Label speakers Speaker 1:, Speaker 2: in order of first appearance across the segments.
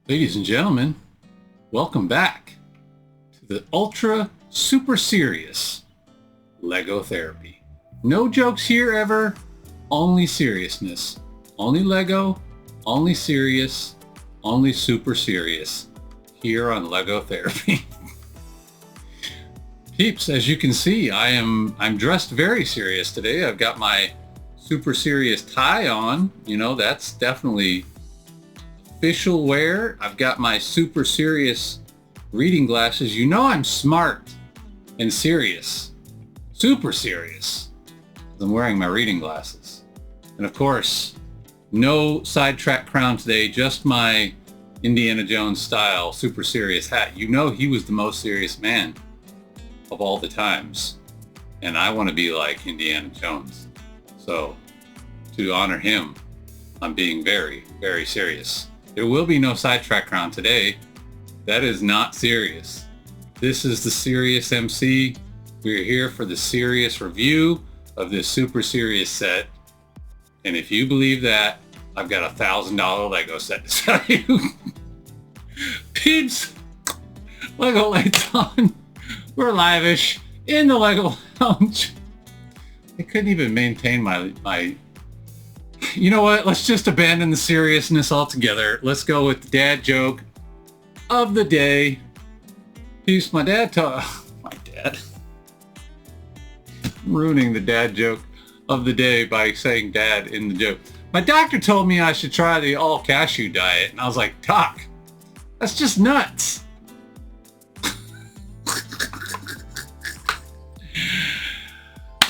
Speaker 1: Ladies and gentlemen, welcome back to the ultra super serious Lego therapy. No jokes here ever, only seriousness. Only Lego, only serious, only super serious here on Lego therapy. Peeps, as you can see, I'm dressed very serious today. I've got my super serious tie on. You know, that's definitely official wear. I've got my super serious reading glasses. You know I'm smart and serious. Super serious. I'm wearing my reading glasses. And of course, no sidetrack crown today, just my Indiana Jones style super serious hat. You know he was the most serious man of all the times. And I want to be like Indiana Jones. So to honor him, I'm being very, very serious. There will be no sidetrack crown today. That is not serious. This is the serious MC. We're here for the serious review of this super serious set. And if you believe that, I've got $1,000 Lego set to sell you. Peeps, Lego lights on. We're live-ish in the Lego lounge. I couldn't even maintain my you know what? Let's just abandon the seriousness altogether. Let's go with the dad joke of the day. Peace, my dad ruining the dad joke of the day by saying dad in the joke. My doctor told me I should try the all cashew diet, and I was like, Doc, that's just nuts.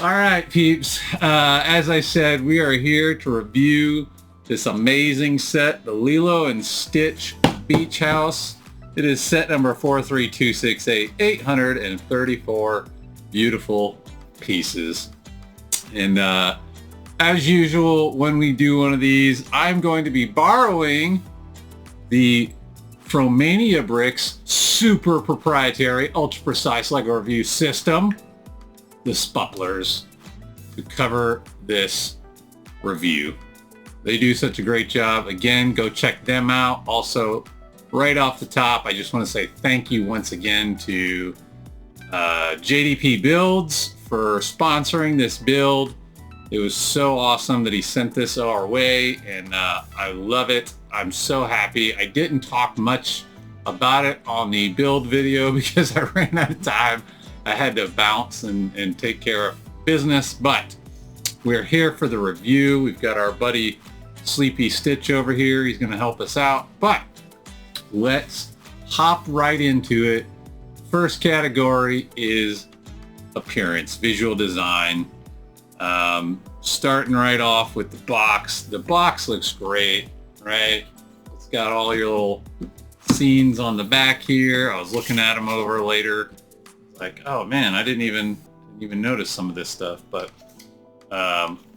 Speaker 1: All right, peeps. As I said, we are here to review this amazing set, the Lilo and Stitch Beach House. It is set number 43268, 834 beautiful pieces. And as usual, when we do one of these, I'm going to be borrowing the Fromania Bricks super proprietary, ultra precise Lego review system, the Spupplers, to cover this review. They do such a great job. Again, go check them out. Also, right off the top, I just want to say thank you once again to JDP Builds for sponsoring this build. It was so awesome that he sent this our way, and I love it. I'm so happy. I didn't talk much about it on the build video because I ran out of time. I had to bounce and take care of business, but we're here for the review. We've got our buddy Sleepy Stitch over here. He's going to help us out, but let's hop right into it. First category is appearance, visual design. Starting right off with the box. The box looks great, right? It's got all your little scenes on the back here. I was looking at them over later. Like, oh man, I didn't even notice some of this stuff, but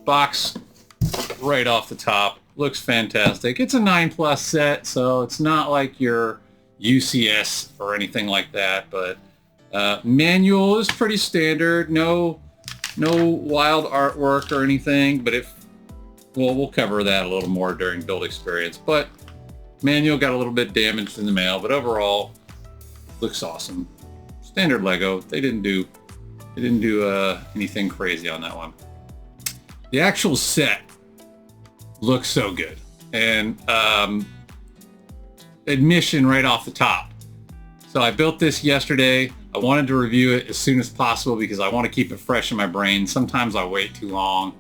Speaker 1: box right off the top looks fantastic. It's a 9+ set, so it's not like your UCS or anything like that, but manual is pretty standard. No wild artwork or anything, but we'll cover that a little more during build experience. But manual got a little bit damaged in the mail, but overall looks awesome. Standard Lego. They didn't do anything crazy on that one. The actual set looks so good, and admission right off the top. So I built this yesterday. I wanted to review it as soon as possible because I want to keep it fresh in my brain. Sometimes I wait too long,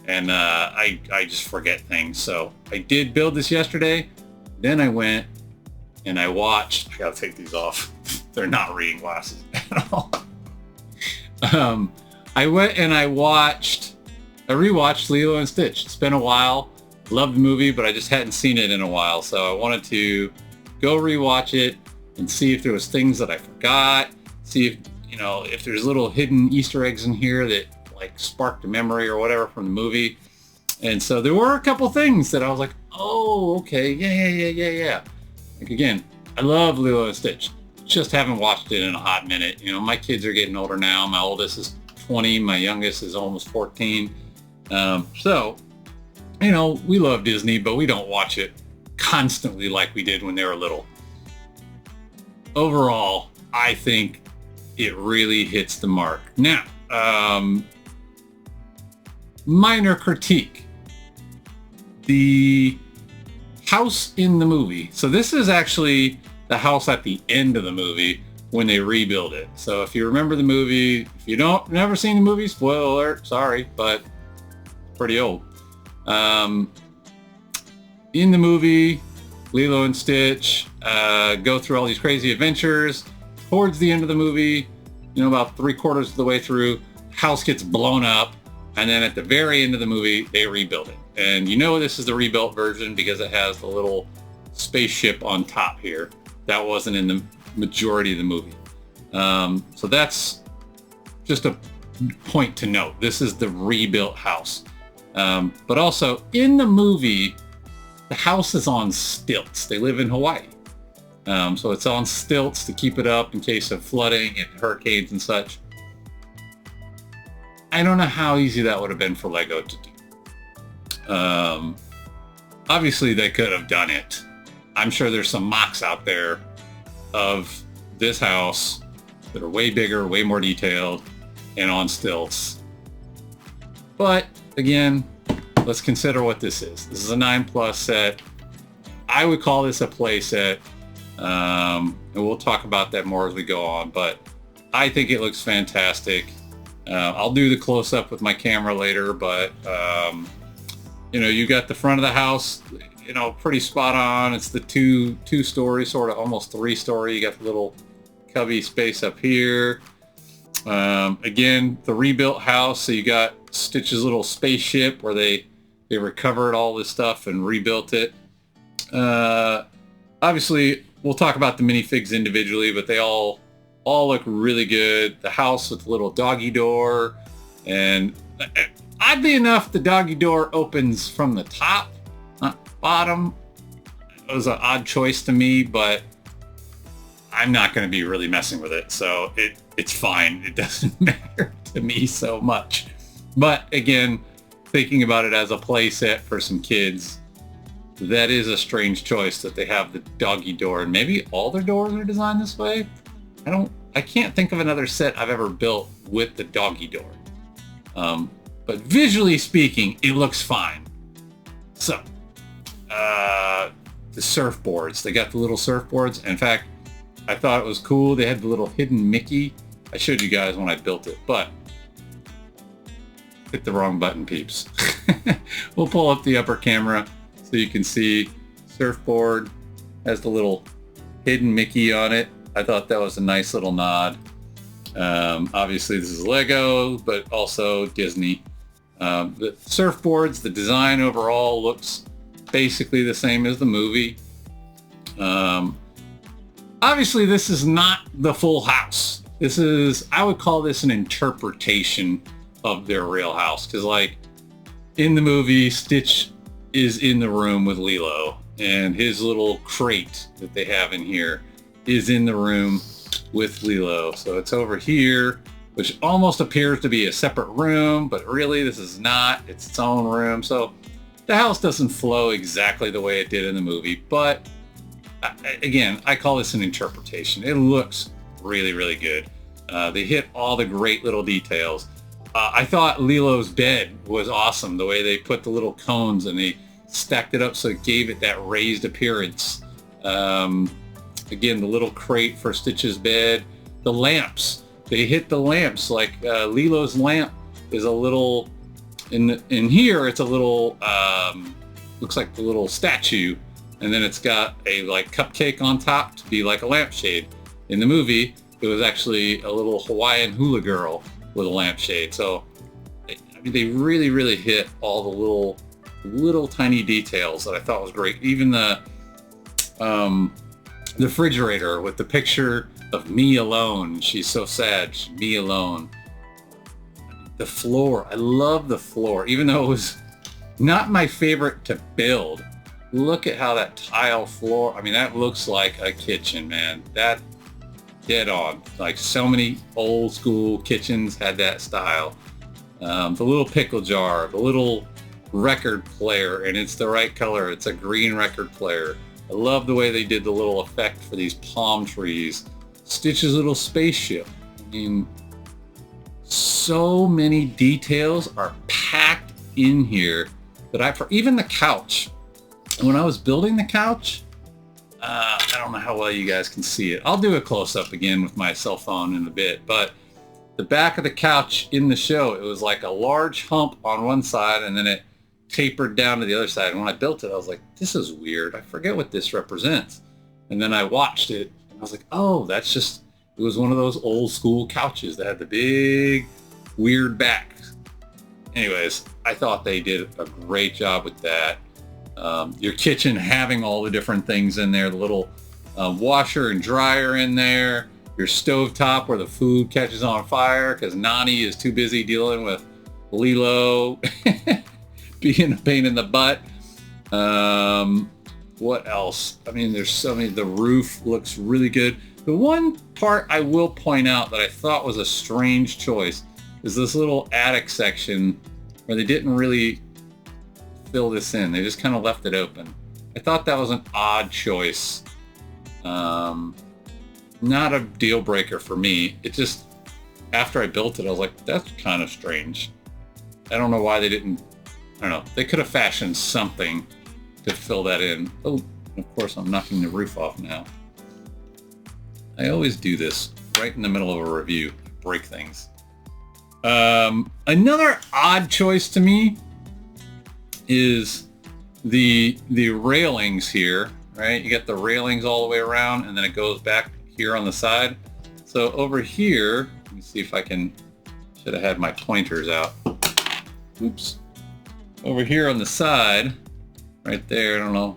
Speaker 1: and I just forget things. So I did build this yesterday. Then I went and I watched. I gotta take these off. They're not reading glasses at all. I went and I rewatched Lilo and Stitch. It's been a while. Loved the movie, but I just hadn't seen it in a while. So I wanted to go rewatch it and see if there was things that I forgot. See if there's little hidden Easter eggs in here that like sparked a memory or whatever from the movie. And so there were a couple things that I was like, oh, okay, yeah. Like again, I love Lilo and Stitch. Just haven't watched it in a hot minute. You know, my kids are getting older now. My oldest is 20. My youngest is almost 14. So, you know, we love Disney, but we don't watch it constantly like we did when they were little. Overall, I think it really hits the mark. Now, minor critique. The house in the movie. So this is actually the house at the end of the movie when they rebuild it. So if you remember the movie, if you never seen the movie, spoiler alert, sorry, but pretty old. In the movie, Lilo and Stitch go through all these crazy adventures. Towards the end of the movie, about 3/4 of the way through, house gets blown up, and then at the very end of the movie, they rebuild it. And this is the rebuilt version because it has the little spaceship on top here. That wasn't in the majority of the movie. So that's just a point to note. This is the rebuilt house. But also, in the movie, the house is on stilts. They live in Hawaii. So it's on stilts to keep it up in case of flooding and hurricanes and such. I don't know how easy that would have been for Lego to do. Obviously, they could have done it. I'm sure there's some mocks out there of this house that are way bigger, way more detailed, and on stilts. But again, let's consider what this is. This is a 9+ set. I would call this a play set. And we'll talk about that more as we go on, but I think it looks fantastic. I'll do the close-up with my camera later, but you got the front of the house, pretty spot on. It's the two-story, sort of almost 3-story. You got the little cubby space up here. Again, the rebuilt house. So you got Stitch's little spaceship where they recovered all this stuff and rebuilt it. Obviously, we'll talk about the minifigs individually, but they all look really good. The house with the little doggy door, and oddly enough, the doggy door opens from the top, not bottom. It was an odd choice to me, but I'm not going to be really messing with it, so it's fine. It doesn't matter to me so much. But again, thinking about it as a play set for some kids, that is a strange choice that they have the doggy door, and maybe all their doors are designed this way. I can't think of another set I've ever built with the doggy door. But visually speaking, it looks fine. So, the surfboards. They got the little surfboards. In fact, I thought it was cool. They had the little hidden Mickey. I showed you guys when I built it, but hit the wrong button, peeps. We'll pull up the upper camera so you can see surfboard has the little hidden Mickey on it. I thought that was a nice little nod. Obviously this is Lego, but also Disney. The surfboards, the design overall looks basically the same as the movie. Obviously this is not the full house. I would call this an interpretation of their real house. Because like in the movie, Stitch is in the room with Lilo, and his little crate that they have in here is in the room with Lilo. So it's over here, which almost appears to be a separate room, but really this is not. It's its own room. So the house doesn't flow exactly the way it did in the movie, but again, I call this an interpretation. It looks really, really good. They hit all the great little details. I thought Lilo's bed was awesome, the way they put the little cones and they stacked it up so it gave it that raised appearance. Again, the little crate for Stitch's bed. The lamps. They hit the lamps. Like Lilo's lamp is a little, in here it's a little, looks like the little statue, and then it's got a like cupcake on top to be like a lampshade. In the movie, it was actually a little Hawaiian hula girl with a lampshade. So they really, really hit all the little tiny details that I thought was great. Even the refrigerator with the picture of me alone. She's so sad. She's me alone. The floor. I love the floor, even though it was not my favorite to build. Look at how that tile floor. I mean, that looks like a kitchen, man. That dead on. Like so many old school kitchens had that style. The little pickle jar, the little record player, and it's the right color. It's a green record player. I love the way they did the little effect for these palm trees. Stitch's little spaceship. I mean, so many details are packed in here that even the couch. When I was building the couch, I don't know how well you guys can see it. I'll do a close-up again with my cell phone in a bit, but the back of the couch in the show, it was like a large hump on one side, and then it tapered down to the other side. And when I built it, I was like, this is weird. I forget what this represents. And then I watched it, and I was like, oh, that's just, it was one of those old school couches that had the big, weird back. Anyways, I thought they did a great job with that. Your kitchen having all the different things in there, the little washer and dryer in there, your stovetop where the food catches on fire because Nani is too busy dealing with Lilo being a pain in the butt. What else? I mean, there's so many. The roof looks really good. The one part I will point out that I thought was a strange choice is this little attic section where they didn't really fill this in. They just kind of left it open. I thought that was an odd choice. Not a deal breaker for me. It just, after I built it, I was like, that's kind of strange. I don't know why they didn't, I don't know. They could have fashioned something to fill that in. Oh, of course I'm knocking the roof off now. I always do this right in the middle of a review. Break things. Another odd choice to me is the railings here, right? You get the railings all the way around, and then it goes back here on the side. So over here, let me see if I can, should have had my pointers out. Oops. Over here on the side, right there, I don't know.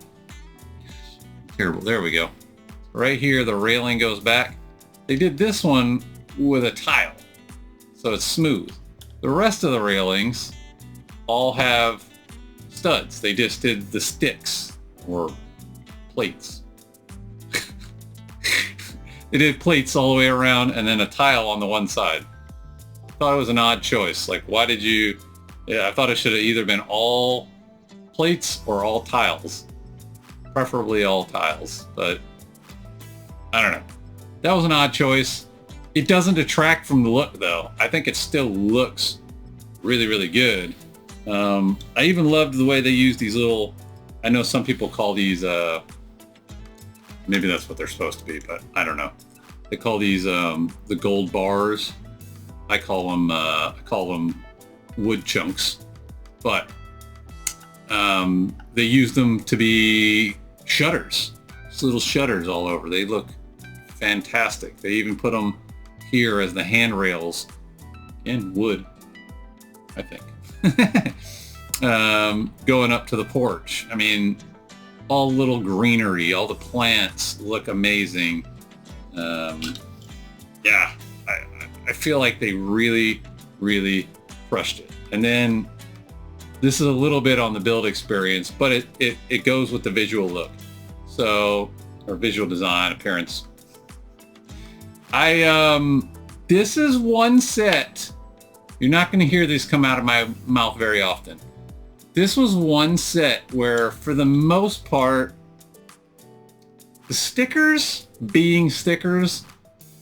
Speaker 1: Terrible, there we go. Right here, the railing goes back. They did this one with a tile, so it's smooth. The rest of the railings all have studs. They just did the sticks or plates. They did plates all the way around and then a tile on the one side. I thought it was an odd choice. Like, why did you... Yeah, I thought it should have either been all plates or all tiles. Preferably all tiles, but I don't know. That was an odd choice. It doesn't detract from the look, though. I think it still looks really, really good. I even loved the way they used these little... I know some people call these... maybe that's what they're supposed to be, but I don't know. They call these the gold bars. I call them wood chunks, but they use them to be shutters. Just little shutters all over. They look fantastic. They even put them here as the handrails in wood, I think. Going up to the porch. I mean, all the little greenery, all the plants look amazing. Yeah, I feel like they really, really crushed it. And then this is a little bit on the build experience, but it goes with the visual look. So, or visual design, appearance. This is one set. You're not going to hear this come out of my mouth very often. This was one set where, for the most part, the stickers, being stickers,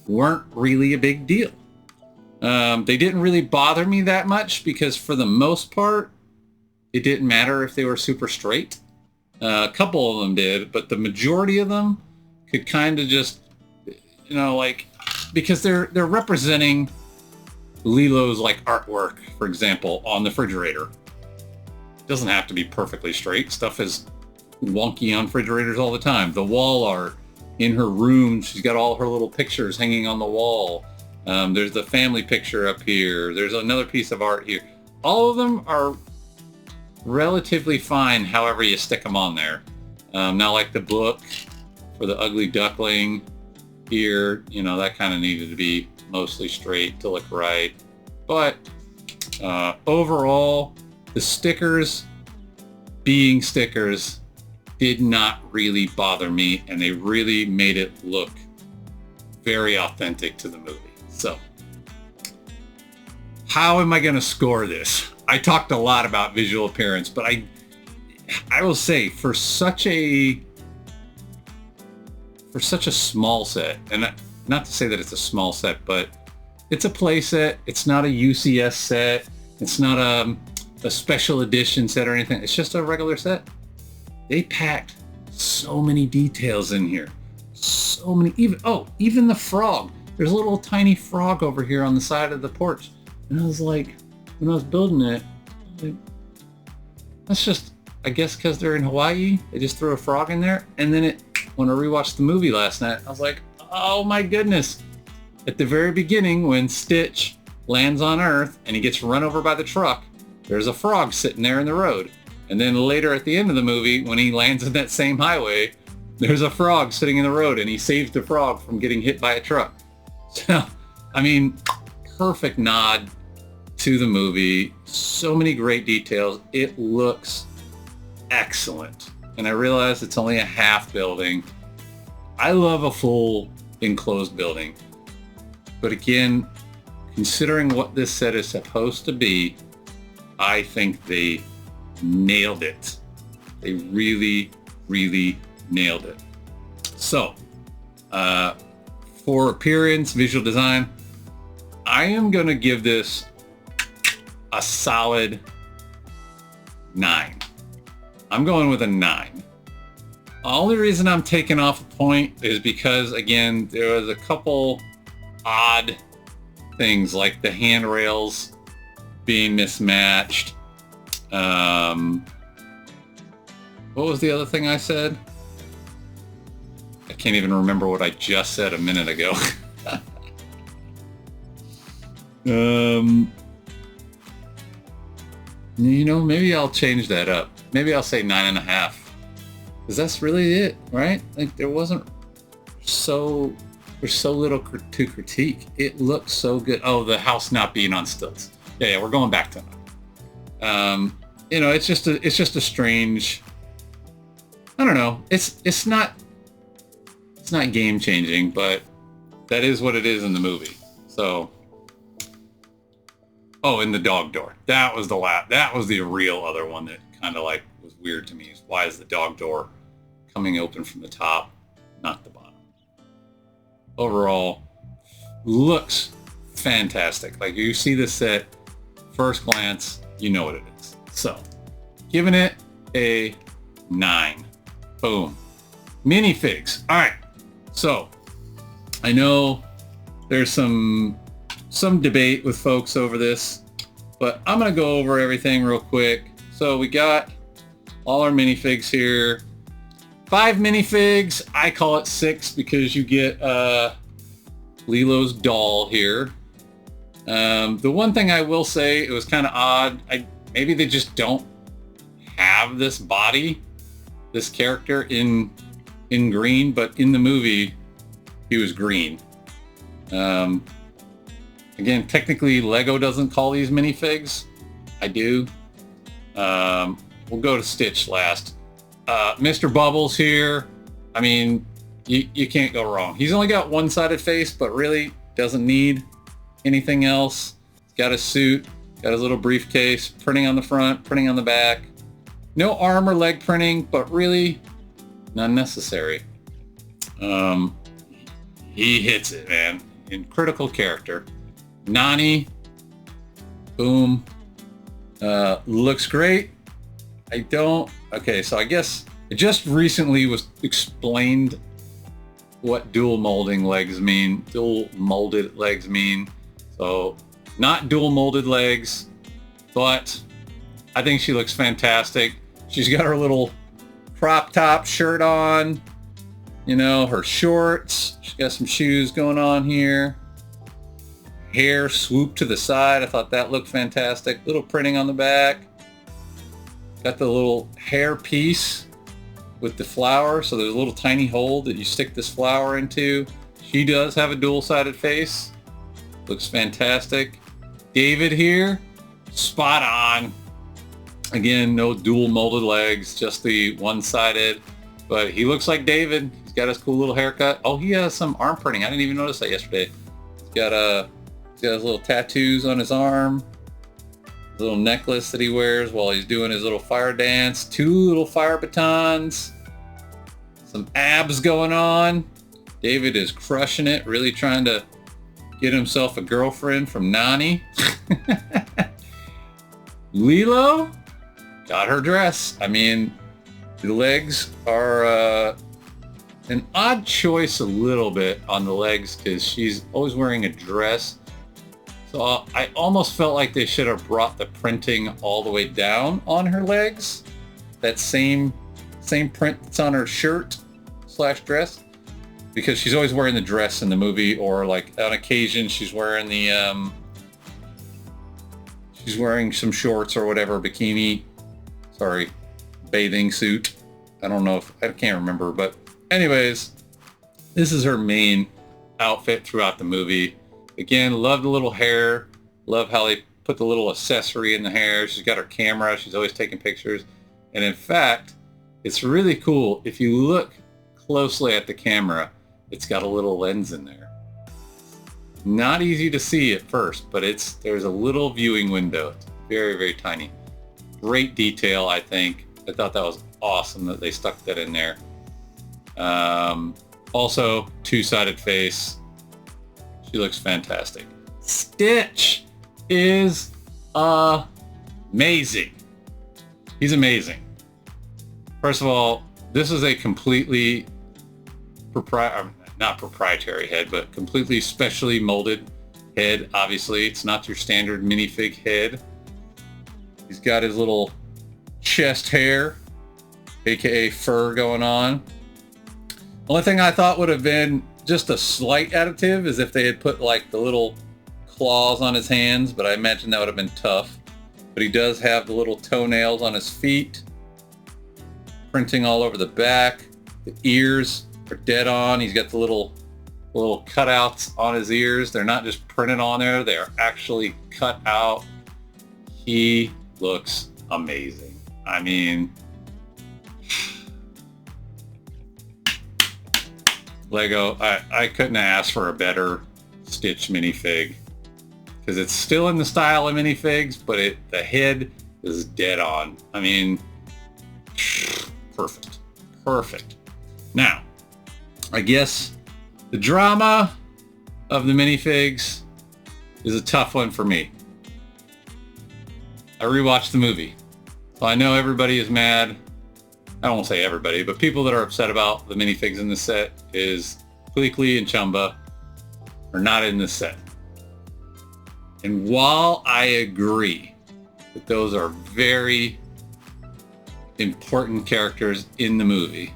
Speaker 1: weren't really a big deal. They didn't really bother me that much because, for the most part, it didn't matter if they were super straight. A couple of them did, but the majority of them could kind of just, you know, like, because they're representing Lilo's like artwork, for example, on the refrigerator. Doesn't have to be perfectly straight. Stuff is wonky on refrigerators all the time. The wall art in her room, she's got all her little pictures hanging on the wall. There's the family picture up here. There's another piece of art here. All of them are relatively fine however you stick them on there. Now, like the book for the ugly duckling here, you know, that kind of needed to be mostly straight to look right. But overall, the stickers, being stickers, did not really bother me, and they really made it look very authentic to the movie. So, how am I going to score this? I talked a lot about visual appearance, but I will say for such a small set, and not to say that it's a small set, but it's a play set. It's not a UCS set. It's not a special edition set or anything. It's just a regular set. They packed so many details in here. So many, even the frog. There's a little tiny frog over here on the side of the porch. And I was like, when I was building it, like, that's just, I guess because they're in Hawaii, they just threw a frog in there. And then when I rewatched the movie last night, I was like, oh my goodness. At the very beginning, when Stitch lands on Earth and he gets run over by the truck, there's a frog sitting there in the road. And then later at the end of the movie, when he lands in that same highway, there's a frog sitting in the road and he saves the frog from getting hit by a truck. So, I mean, perfect nod to the movie. So many great details. It looks excellent. And I realize it's only a half building. I love a full enclosed building. But again, considering what this set is supposed to be, I think they nailed it. They really, really nailed it. So, for appearance, visual design, I am going to give this a solid 9. I'm going with a 9. The only reason I'm taking off a point is because, again, there was a couple odd things like the handrails being mismatched. What was the other thing I said? I can't even remember what I just said a minute ago. You know, maybe I'll change that up. Maybe I'll say 9.5. Because that's really it, right? Like there's so little to critique. It looks so good. Oh, the house not being on stilts. Yeah, we're going back to that. You know, it's just a strange, I don't know. It's not game changing, but that is what it is in the movie. So, oh, and the dog door. That was the real other one that kind of like was weird to me. Why is the dog door coming open from the top, not the bottom? Overall, looks fantastic. Like you see this set, first glance, you know what it is. So, giving it a 9. Boom. Minifigs. All right. So, I know there's some debate with folks over this, but I'm going to go over everything real quick. So, we got all our minifigs here. 5 minifigs. I call it 6 because you get Lilo's doll here. The one thing I will say, it was kind of odd. Maybe they just don't have this body, this character in green, but in the movie, he was green. Again, technically, Lego doesn't call these minifigs. I do. We'll go to Stitch last. Mr. Bubbles here. I mean, you can't go wrong. He's only got one-sided face, but really doesn't need anything else. He's got a suit, got his little briefcase, printing on the front, printing on the back. No arm or leg printing, but really not necessary. He hits it, man. In critical character. Nani, boom. Looks great. Okay, so I guess it just recently was explained what dual molded legs mean. So not dual molded legs, but I think she looks fantastic. She's got her little crop top shirt on, you know, her shorts. She's got some shoes going on here. Hair swooped to the side. I thought that looked fantastic. Little printing on the back. Got the little hair piece with the flower. So there's a little tiny hole that you stick this flower into. She does have a dual-sided face. Looks fantastic. David here, spot on. Again, no dual molded legs, just the one-sided. But he looks like David. He's got his cool little haircut. Oh, he has some arm printing. I didn't even notice that yesterday. He's got his little tattoos on his arm. Little necklace that he wears while he's doing his little fire dance. 2 little fire batons. Some abs going on. David is crushing it, really trying to get himself a girlfriend from Nani. Lilo got her dress. I mean, the legs are an odd choice a little bit on the legs because she's always wearing a dress. So I almost felt like they should have brought the printing all the way down on her legs. That same print that's on her shirt / dress. Because she's always wearing the dress in the movie, or like on occasion she's wearing the she's wearing some shorts or whatever, bikini, bathing suit. I don't know if, I can't remember, but anyways, this is her main outfit throughout the movie. Again, love the little hair, love how they put the little accessory in the hair. She's got her camera, she's always taking pictures. And in fact, it's really cool. If you look closely at the camera, it's got a little lens in there. Not easy to see at first, but there's a little viewing window. It's very, very tiny. Great detail, I think. I thought that was awesome that they stuck that in there. Also, 2-sided face. She looks fantastic. Stitch is amazing. He's amazing. First of all, this is a completely not proprietary head, but completely specially molded head. Obviously, it's not your standard minifig head. He's got his little chest hair, aka fur going on. Only thing I thought would have been just a slight additive is if they had put like the little claws on his hands, but I imagine that would have been tough. But he does have the little toenails on his feet, printing all over the back. The ears are dead on. He's got the little cutouts on his ears. They're not just printed on there, they are actually cut out. He looks amazing. I mean, Lego, I couldn't ask for a better Stitch minifig, because it's still in the style of minifigs, but the head is dead on. I mean, perfect. Now, I guess the drama of the minifigs is a tough one for me. I rewatched the movie, so I know everybody is mad. I won't say everybody, but people that are upset about the minifigs in the set is Pleakley and Jumba are not in this set. And while I agree that those are very important characters in the movie,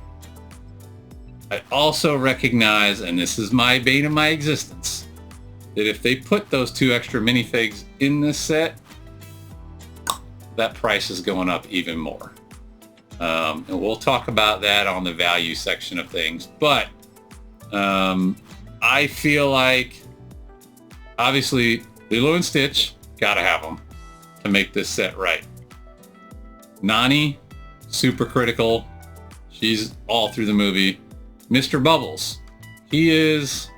Speaker 1: I also recognize, and this is my bane of my existence, that if they put those 2 extra minifigs in this set, that price is going up even more. And we'll talk about that on the value section of things. But I feel like, obviously, Lilo and Stitch, gotta have them to make this set right. Nani, super critical. She's all through the movie. Mr. Bubbles, he's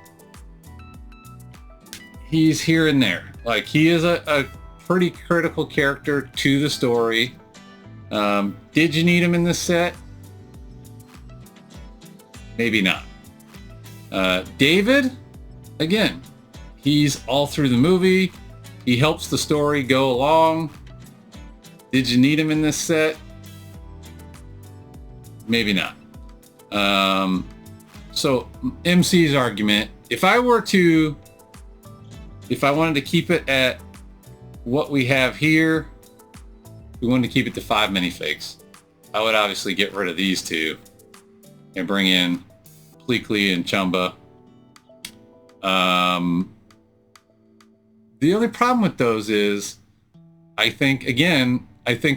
Speaker 1: here and there. Like, he is a pretty critical character to the story. Did you need him in this set? Maybe not. David, again, he's all through the movie. He helps the story go along. Did you need him in this set? Maybe not. So MC's argument, if I wanted to keep it at what we have here, we wanted to keep it to 5 minifigs, I would obviously get rid of these 2 and bring in Pleakley and Jumba. The only problem with those is, I think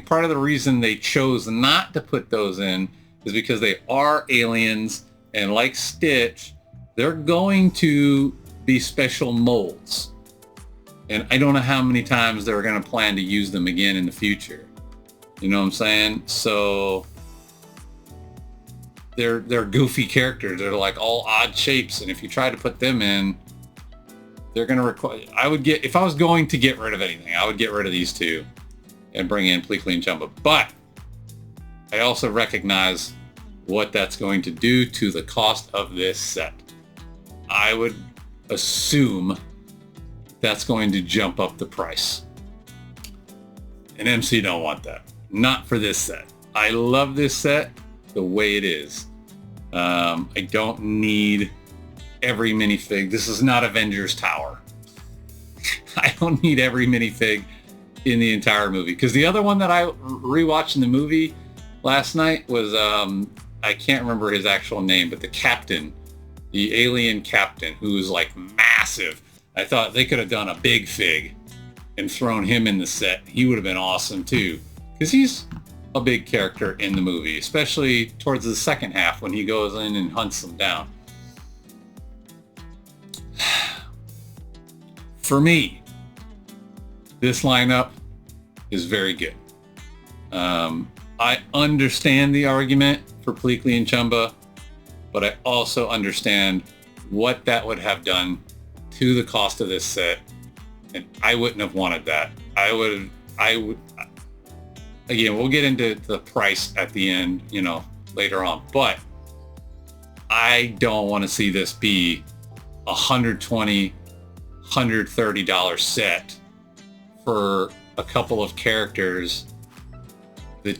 Speaker 1: part of the reason they chose not to put those in is because they are aliens, and like Stitch, they're going to be special molds. And I don't know how many times they're going to plan to use them again in the future. You know what I'm saying? So they're goofy characters. They're like all odd shapes, and if you try to put them in, they're going to require. If I was going to get rid of anything, I would get rid of these 2. and bring in Pleakley and Jumba. But I also recognize what that's going to do to the cost of this set. I would assume that's going to jump up the price. And MC don't want that. Not for this set. I love this set the way it is. I don't need every minifig. This is not Avengers Tower. I don't need every minifig in the entire movie. Because the other one that I rewatched in the movie last night was, I can't remember his actual name, but the captain, the alien captain, who was like massive. I thought they could have done a big fig and thrown him in the set. He would have been awesome too. Because he's a big character in the movie, especially towards the second half when he goes in and hunts them down. For me, this lineup is very good. I understand the argument for Pleakley and Jumba, but I also understand what that would have done to the cost of this set, and I wouldn't have wanted that. I would, again, we'll get into the price at the end, you know, later on, but I don't want to see this be $120, $130 set for a couple of characters that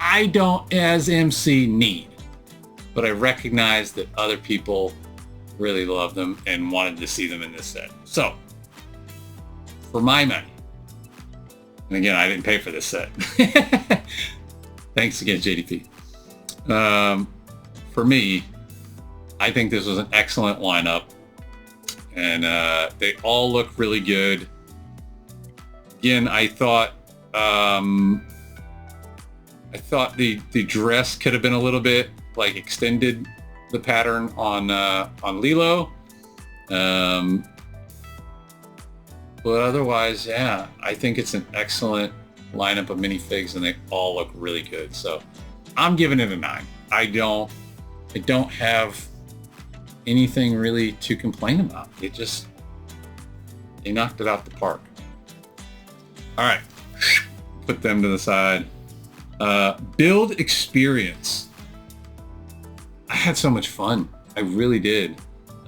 Speaker 1: I don't, as MC, need. But I recognize that other people really love them and wanted to see them in this set. So, for my money, and again, I didn't pay for this set. Thanks again, JDP. For me, I think this was an excellent lineup. And they all look really good. Again, I thought the dress could have been a little bit like extended the pattern on Lilo. But otherwise, yeah, I think it's an excellent lineup of minifigs and they all look really good. So I'm giving it a 9. I don't have anything really to complain about. They knocked it out the park. All right, put them to the side. Build experience. I had so much fun. I really did.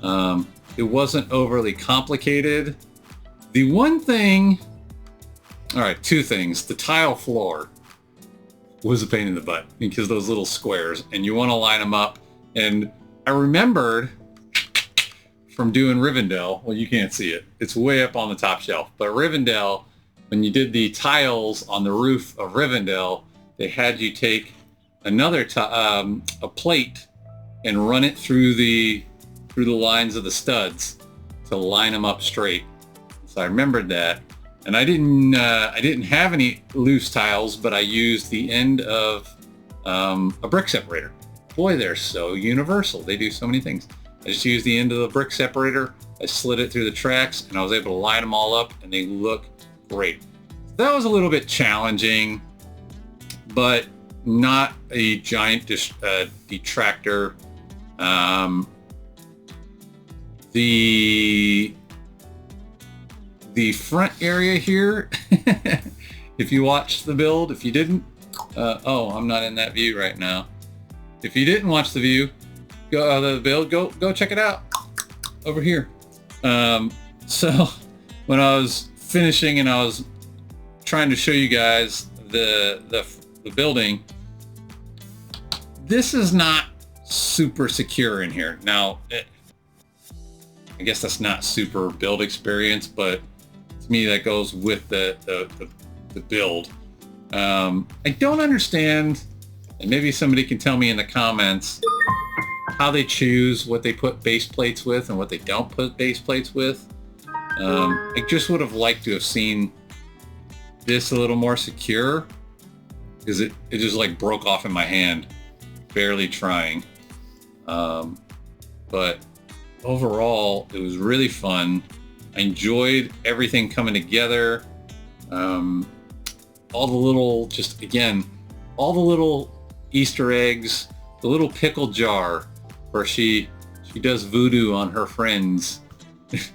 Speaker 1: It wasn't overly complicated. The one thing, all right, 2 things. The tile floor was a pain in the butt because those little squares, and you want to line them up. And I remembered from doing Rivendell, well, you can't see it. It's way up on the top shelf. But Rivendell, when you did the tiles on the roof of Rivendell, they had you take another a plate and run it through the lines of the studs to line them up straight. So I remembered that, and I didn't have any loose tiles, but I used the end of a brick separator. Boy, they're so universal. They do so many things. I just used the end of the brick separator. I slid it through the tracks, and I was able to line them all up, and they look great. That was a little bit challenging, but not a giant detractor. The front area here, if you watched the build, if you didn't, oh, I'm not in that view right now. If you didn't watch the view, the build, go check it out over here. So when I was finishing and I was trying to show you guys the building, this is not super secure in here. Now, I guess that's not super build experience, but to me that goes with the build. I don't understand, and maybe somebody can tell me in the comments how they choose what they put base plates with and what they don't put base plates with. I just would have liked to have seen this a little more secure, because it just like broke off in my hand, barely trying. But overall, it was really fun. I enjoyed everything coming together. All the little, all the little Easter eggs, the little pickle jar where she does voodoo on her friends. It's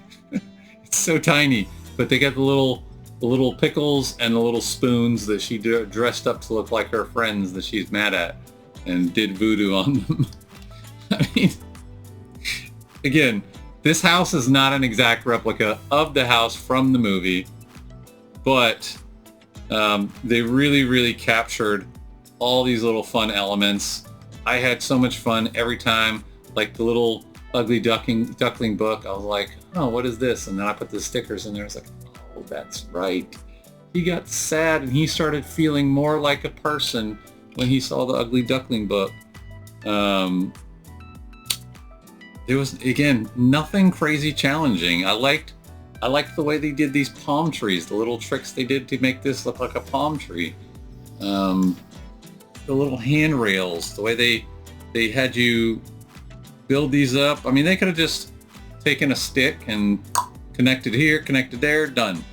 Speaker 1: so tiny, but they got the little the little pickles and the little spoons that she dressed up to look like her friends that she's mad at and did voodoo on them. I mean, again, this house is not an exact replica of the house from the movie, but they really captured all these little fun elements. I had so much fun every time, like the little ugly duckling book. I was like, oh, what is this? And then I put the stickers in there. It's like, oh, that's right. He got sad and he started feeling more like a person when he saw the ugly duckling book. There was, again, nothing crazy challenging. I liked the way they did these palm trees, the little tricks they did to make this look like a palm tree. The little handrails, the way they had you build these up. I mean, they could have just taken a stick and connected here, connected there, done.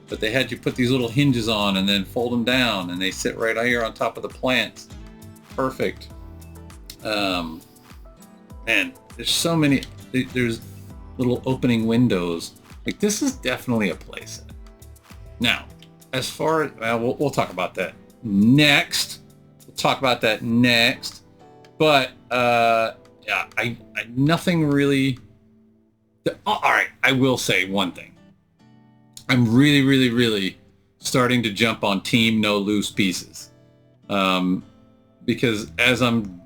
Speaker 1: But they had you put these little hinges on and then fold them down, and they sit right here on top of the plants. Perfect. Man, there's so many. There's little opening windows. Like, this is definitely a playset. Now, as far as we'll talk about that next. But yeah, I nothing really. All right, I will say one thing. I'm really starting to jump on team no loose pieces, because as I'm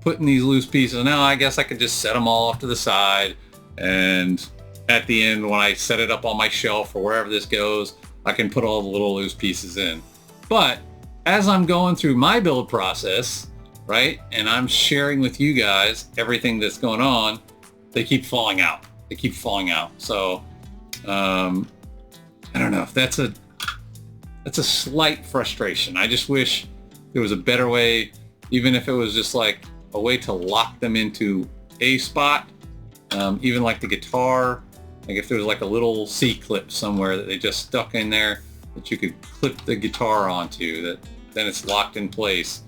Speaker 1: putting these loose pieces now, I guess I could just set them all off to the side, and at the end when I set it up on my shelf or wherever this goes, I can put all the little loose pieces in. But as I'm going through my build process, right, and I'm sharing with you guys everything that's going on, they keep falling out. So I don't know if that's a slight frustration. I just wish there was a better way, even if it was just like a way to lock them into a spot, even like the guitar, like if there was like a little C-clip somewhere that they just stuck in there that you could clip the guitar onto, that then it's locked in place.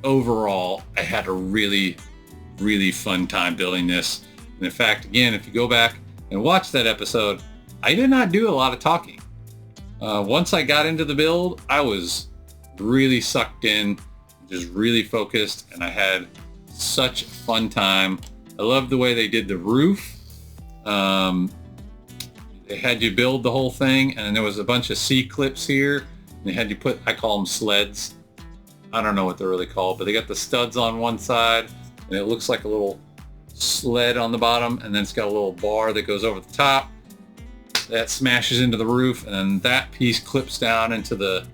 Speaker 1: Overall, I had a really fun time building this. And in fact, again, if you go back and watch that episode, I did not do a lot of talking. Once I got into the build, I was really sucked in, just really focused, and I had such a fun time. I loved the way they did the roof. They had you build the whole thing, and then there was a bunch of C-clips here. And they had you put, I call them sleds. I don't know what they're really called, but they got the studs on one side, and it looks like a little sled on the bottom, and then it's got a little bar that goes over the top. That smashes into the roof, and then that piece clips down into the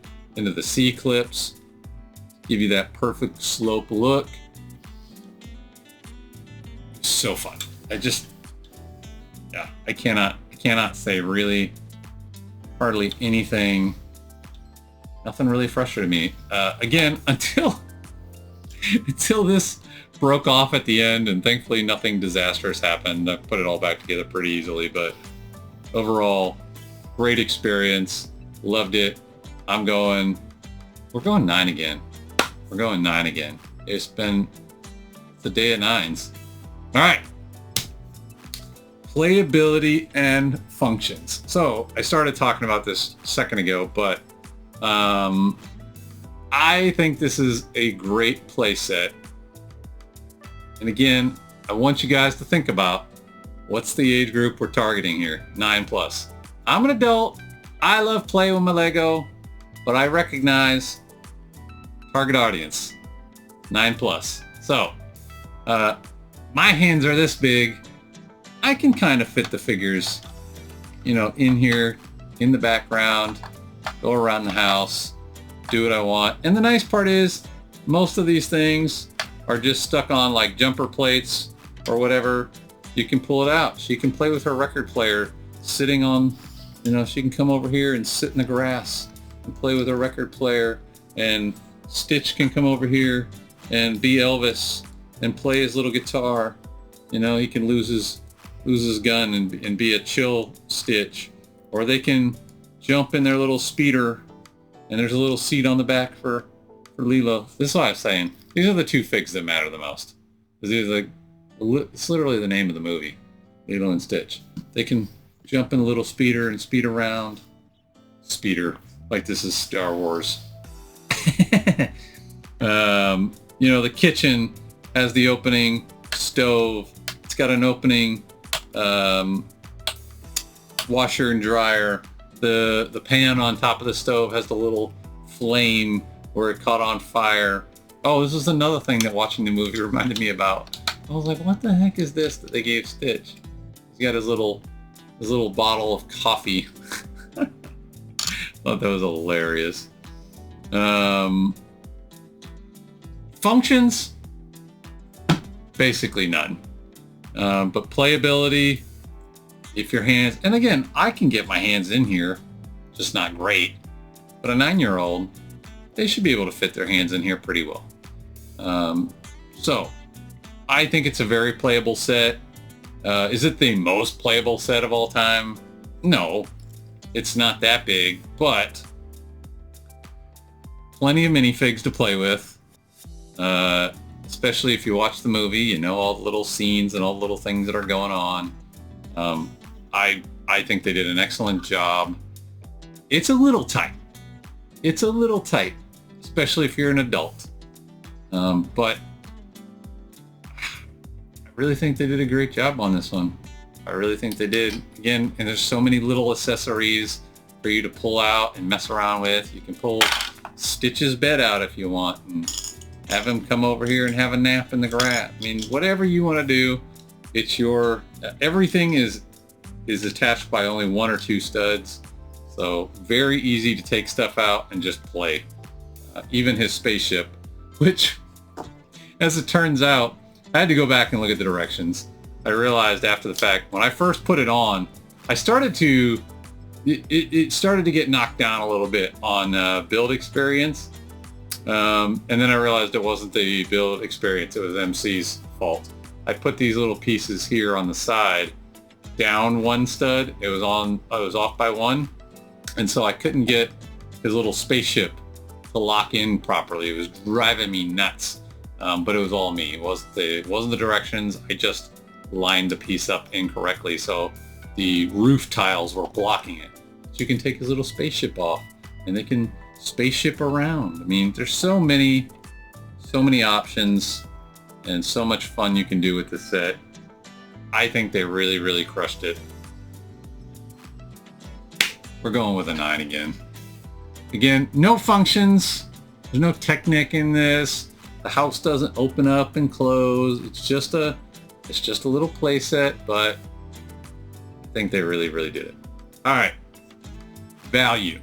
Speaker 1: C-clips. Give you that perfect slope look. So fun. I cannot say really hardly anything. Nothing really frustrated me. Again, until this broke off at the end, and thankfully nothing disastrous happened. I put it all back together pretty easily, but overall, great experience. Loved it. We're going 9 again. It's a day of 9s. All right. Playability and functions. So I started talking about this a second ago, but I think this is a great play set. And again, I want you guys to think about what's the age group we're targeting here, 9+. I'm an adult. I love playing with my Lego, but I recognize target audience, 9+. So my hands are this big. I can kind of fit the figures, in here, in the background, go around the house, do what I want. And the nice part is most of these things are just stuck on like jumper plates or whatever. You can pull it out. She can play with her record player sitting on, she can come over here and sit in the grass and play with her record player, and Stitch can come over here and be Elvis and play his little guitar. He can lose his gun and be a chill Stitch. Or they can jump in their little speeder, and there's a little seat on the back for Lilo. This is what I'm saying. These are the two figs that matter the most. It's literally the name of the movie. Lilo and Stitch. They can jump in a little speeder and speed around. Speeder, like this is Star Wars. You know, the kitchen has the opening stove. It's got an opening washer and dryer. The pan on top of the stove has the little flame where it caught on fire. Oh, this is another thing that watching the movie reminded me about. I was like, what the heck is this that they gave Stitch? He's got his little bottle of coffee. Thought that was hilarious. Functions, basically none. But playability, if your hands, and again, I can get my hands in here, just not great. But a 9-year-old, they should be able to fit their hands in here pretty well. So I think it's a very playable set. Is it the most playable set of all time? No, it's not that big, but plenty of minifigs to play with. Especially if you watch the movie, you know all the little scenes and all the little things that are going on. I think they did an excellent job. It's a little tight. It's a little tight, especially if you're an adult. But I really think they did a great job on this one. I really think they did. Again, and there's so many little accessories for you to pull out and mess around with. You can pull Stitch's bed out if you want and have him come over here and have a nap in the grass. I mean, whatever you want to do, it's your, everything is attached by only 1 or 2 studs. So very easy to take stuff out and just play. Even his spaceship, which, as it turns out, I had to go back and look at the directions. I realized after the fact, when I first put it on, I started to, it started to get knocked down a little bit on build experience. And then I realized it wasn't the build experience, it was MC's fault. I put these little pieces here on the side, down 1 stud. I was off by 1. And so I couldn't get his little spaceship to lock in properly. It was driving me nuts. But it was all me. It wasn't the directions. I just lined the piece up incorrectly. So the roof tiles were blocking it. So you can take his little spaceship off and they can spaceship around. I mean, there's so many options and so much fun you can do with the set. I think they really, really crushed it. We're going with a 9 again. Again, no functions. There's no Technic in this. The house doesn't open up and close. It's just a little play set, but I think they really, really did it. All right. Value.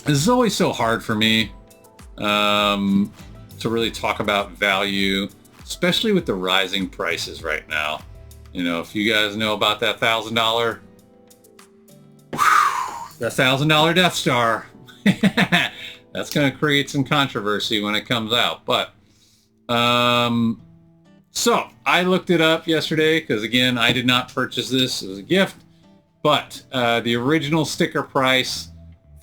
Speaker 1: This is always so hard for me to really talk about value, especially with the rising prices right now. You know, if you guys know about that $1,000 Death Star, that's going to create some controversy when it comes out. But so I looked it up yesterday because, again, I did not purchase this. It was a gift. But the original sticker price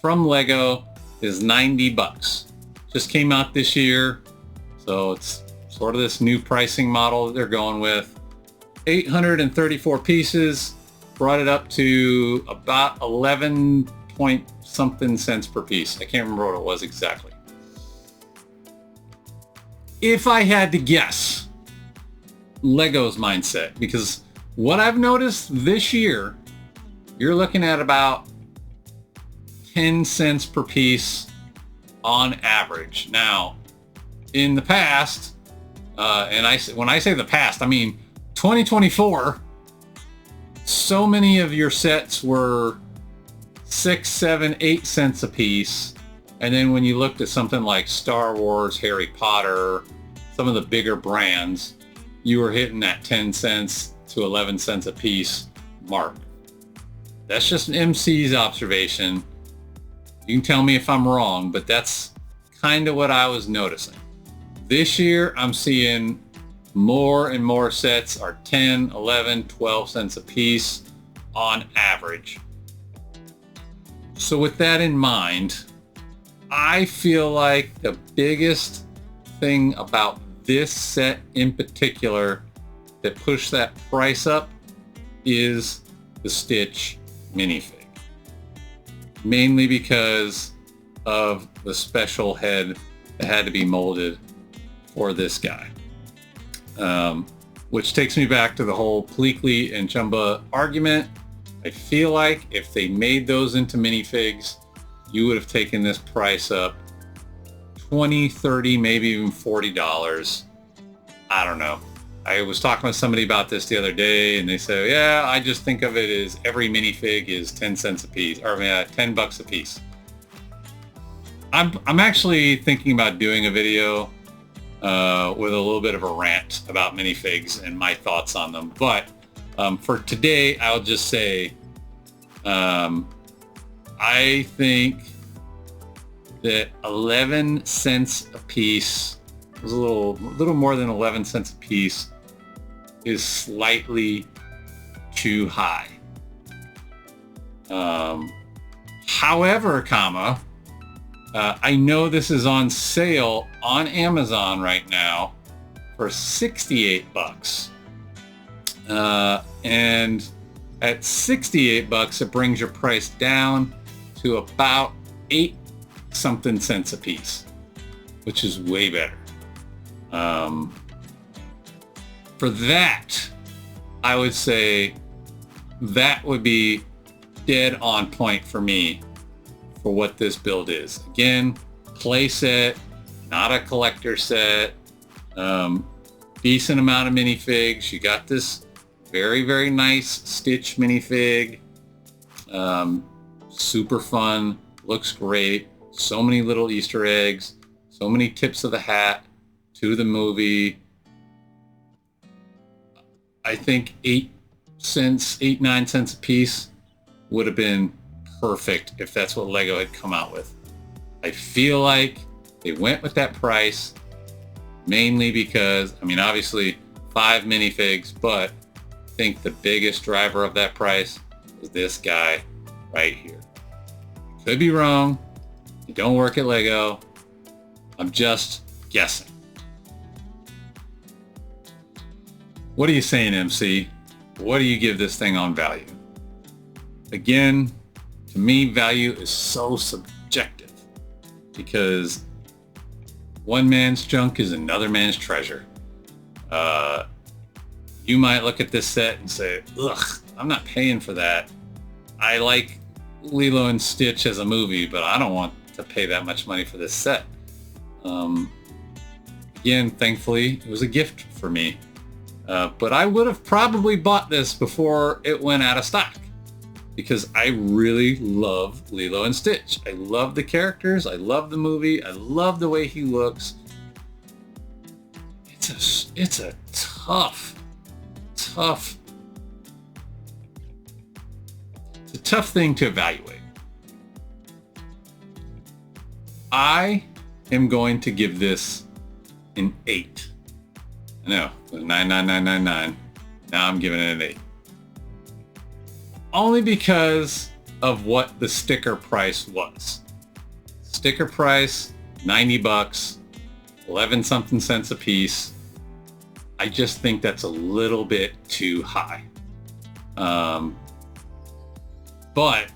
Speaker 1: from Lego is $90. Just came out this year. So it's sort of this new pricing model that they're going with. 834 pieces, brought it up to about 11 point something cents per piece. I can't remember what it was exactly. If I had to guess, Lego's mindset, because what I've noticed this year, you're looking at about 10 cents per piece on average. Now, in the past, and when I say the past, I mean 2024, so many of your sets were 6, 7, 8 cents a piece. And then when you looked at something like Star Wars, Harry Potter, some of the bigger brands, you were hitting that 10 cents to 11 cents a piece mark. That's just an MC's observation. You can tell me if I'm wrong, but that's kind of what I was noticing. This year, I'm seeing more and more sets are 10, 11, 12 cents a piece on average. So with that in mind, I feel like the biggest thing about this set in particular that pushed that price up is the Stitch minifig. Mainly because of the special head that had to be molded for this guy. Which takes me back to the whole Pleakley and Jumba argument. I feel like if they made those into minifigs, you would have taken this price up $20, $30, maybe even $40. I don't know. I was talking with somebody about this the other day, and they said, yeah, I just think of it as every minifig is 10 cents a piece, or $10 a piece. I'm actually thinking about doing a video with a little bit of a rant about minifigs and my thoughts on them. But for today, I'll just say I think that 11 cents a piece, was a little more than 11 cents a piece, is slightly too high. However, I know this is on sale on Amazon right now for 68 bucks. And at 68 bucks, it brings your price down to about 8 something cents a piece, which is way better. For that, I would say that would be dead on point for me for what this build is. Again, play set, not a collector set. Decent amount of minifigs. You got this very, very nice Stitch minifig. Super fun, looks great. So many little Easter eggs, so many tips of the hat to the movie. I think 9 cents a piece would have been perfect if that's what Lego had come out with. I feel like they went with that price mainly because, I mean, obviously 5 minifigs, but I think the biggest driver of that price is this guy right here. Could be wrong. You don't work at Lego. I'm just guessing. What are you saying, MC? What do you give this thing on value? Again, to me, value is so subjective because one man's junk is another man's treasure. You might look at this set and say, ugh, I'm not paying for that. I like Lilo and Stitch as a movie, but I don't want to pay that much money for this set. Again, thankfully, it was a gift for me. But I would have probably bought this before it went out of stock because I really love Lilo and Stitch. I love the characters. I love the movie. I love the way he looks. It's a tough thing to evaluate. I am going to give this an 8. I know, it was 99999. Now I'm giving it an 8. Only because of what the sticker price was. Sticker price, 90 bucks, 11 something cents a piece. I just think that's a little bit too high. But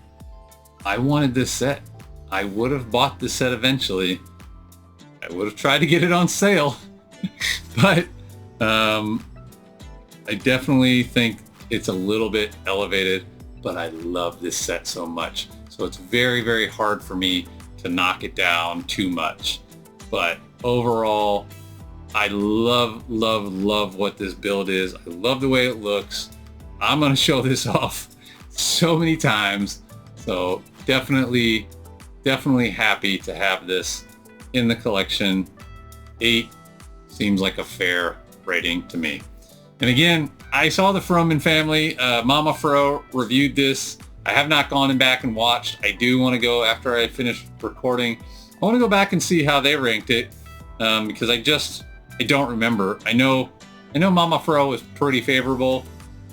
Speaker 1: I wanted this set. I would have bought this set eventually. I would have tried to get it on sale. But I definitely think it's a little bit elevated, but I love this set so much. So it's very, very hard for me to knock it down too much. But overall, I love what this build is. I love the way it looks. I'm going to show this off so many times. So definitely happy to have this in the collection. 8 seems like a fair rating to me. And again, I saw the Froman family. Mama Fro reviewed this. I have not gone back and watched. I do want to go after I finish recording. I want to go back and see how they ranked it because I don't remember. I know Mama Fro was pretty favorable.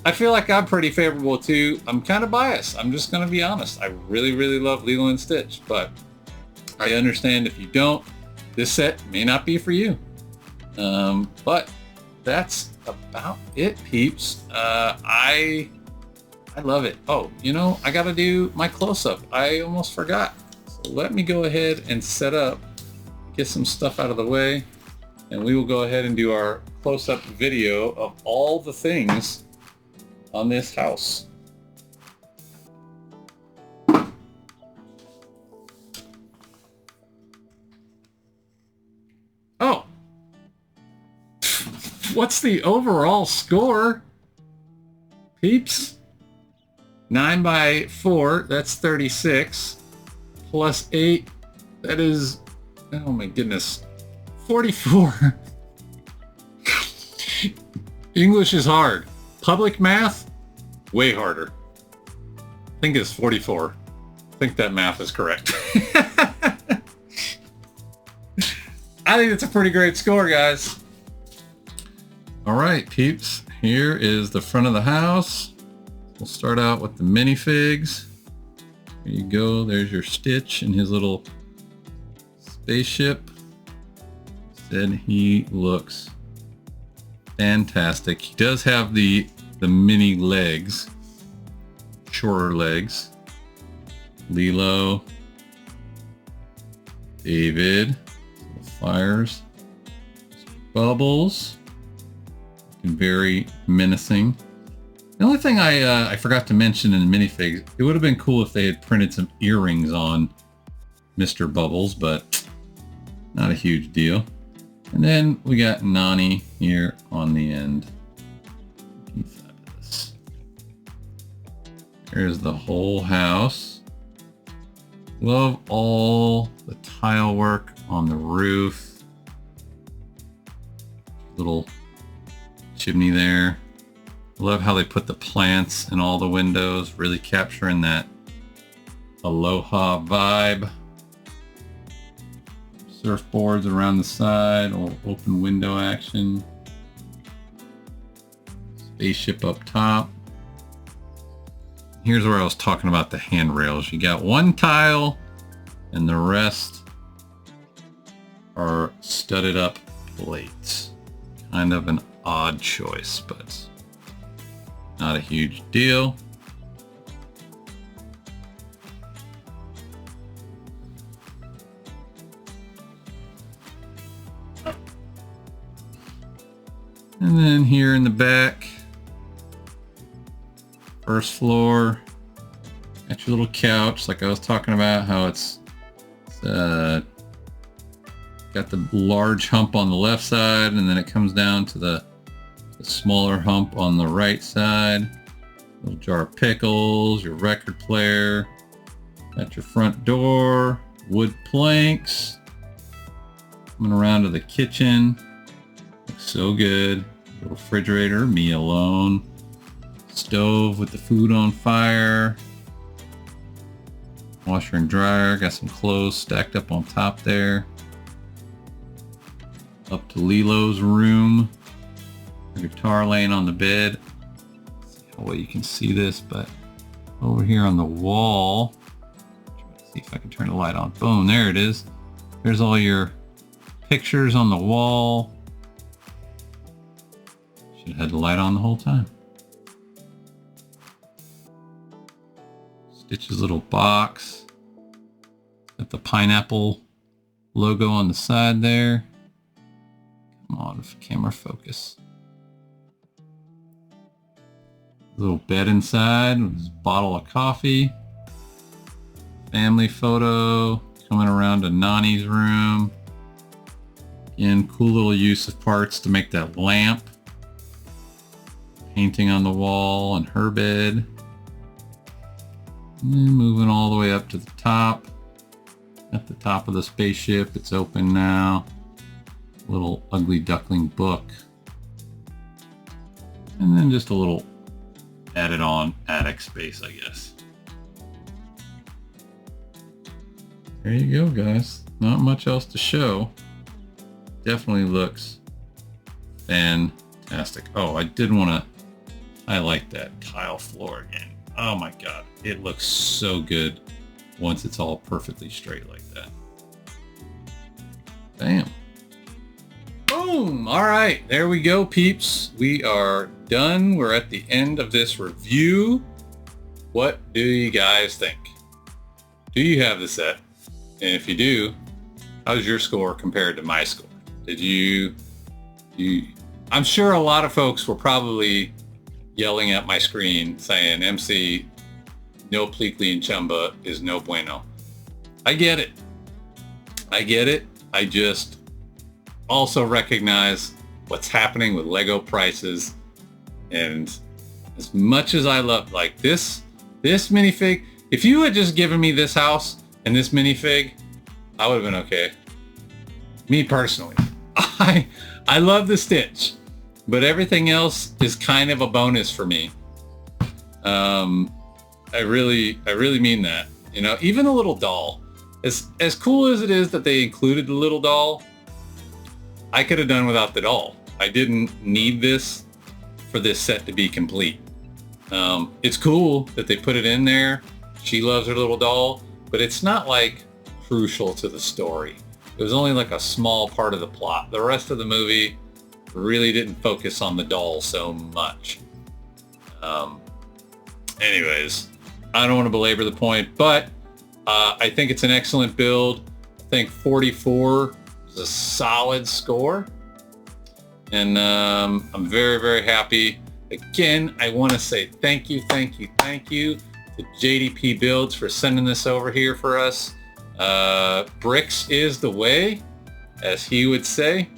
Speaker 1: I feel like I'm pretty favorable too. I'm kind of biased. I'm just going to be honest. I really, really love Lilo and Stitch, but I understand if you don't, this set may not be for you. But that's about it, peeps. I I love it. Oh, you know, I got to do my close-up. I almost forgot. So let me go ahead and set up, get some stuff out of the way, and we will go ahead and do our close-up video of all the things on this house. Oh, what's the overall score, peeps? 9 by 4, that's 36, plus 8, that is, oh my goodness, 44. English is hard. Public math, way harder. I think it's 44. I think that math is correct. I think it's a pretty great score, guys. All right, peeps, here is the front of the house. We'll start out with the minifigs. Here you go. There's your Stitch and his little spaceship. Said he looks fantastic. He does have the mini legs, shorter legs. Lilo, David, fires, Bubbles, looking very menacing. The only thing I forgot to mention in the minifigs, it would have been cool if they had printed some earrings on Mr. Bubbles, but not a huge deal. And then we got Nani here on the end. Looking fabulous. Here's the whole house. Love all the tile work on the roof. Little chimney there. Love how they put the plants in all the windows, really capturing that aloha vibe. Surfboards around the side, or open window action. Spaceship up top. Here's where I was talking about the handrails. You got one tile and the rest are studded up plates. Kind of an odd choice, but not a huge deal. And then here in the back, first floor, got your little couch, like I was talking about, how it's got the large hump on the left side, and then it comes down to the smaller hump on the right side. Little jar of pickles, your record player, got your front door, wood planks. Coming around to the kitchen, looks so good. Little refrigerator, me alone. Stove with the food on fire. Washer and dryer, got some clothes stacked up on top there. Up to Lilo's room. A guitar laying on the bed. Let's see how well you can see this, but over here on the wall, see if I can turn the light on. Boom, there it is. There's all your pictures on the wall. Should have had the light on the whole time. Stitch's little box. Got the pineapple logo on the side there. Come on, camera focus. Little bed inside with his bottle of coffee. Family photo coming around to Nani's room. Again, cool little use of parts to make that lamp. Painting on the wall and her bed. And then moving all the way up to the top. At the top of the spaceship, it's open now. Little ugly duckling book. And then just a little added on attic space, I guess. There you go, guys. Not much else to show. Definitely looks fantastic. Oh, I did want to highlight that tile floor again. Oh my god, it looks so good once it's all perfectly straight like that. Bam. Boom! All right, there we go, peeps. We are done. We're at the end of this review. What do you guys think? Do you have the set? And if you do, how's your score compared to my score? Did you I'm sure a lot of folks were probably yelling at my screen saying, MC, no Pleakley and Jumba is no bueno. I get it. I get it. I just also recognize what's happening with Lego prices. And as much as I love, like this minifig, if you had just given me this house and this minifig, I would have been okay. Me personally, I love the Stitch, but everything else is kind of a bonus for me. I really mean that. You know, even a little doll, as cool as it is that they included the little doll, I could have done without the doll. I didn't need this for this set to be complete. It's cool that they put it in there. She loves her little doll, but it's not like crucial to the story. It was only like a small part of the plot. The rest of the movie really didn't focus on the doll so much. Anyways, I don't want to belabor the point, but I think it's an excellent build. I think 44 is a solid score. And I'm very, very happy. Again, I want to say thank you to JDP Builds for sending this over here for us. Bricks is the way, as he would say.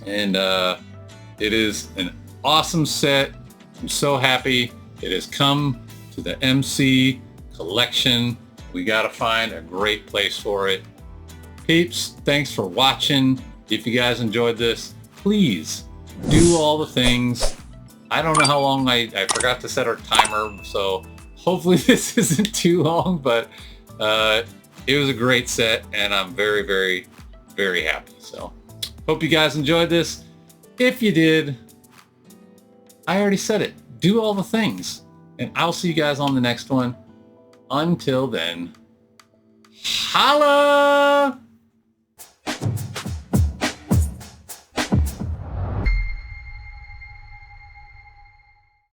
Speaker 1: And it is an awesome set. I'm so happy it has come to the MC collection. We got to find a great place for it. Peeps, thanks for watching. If you guys enjoyed this, please do all the things. I don't know how long I forgot to set our timer, so hopefully this isn't too long, but it was a great set and I'm very, very, very happy. So hope you guys enjoyed this. If you did, I already said it. Do all the things and I'll see you guys on the next one. Until then, holla!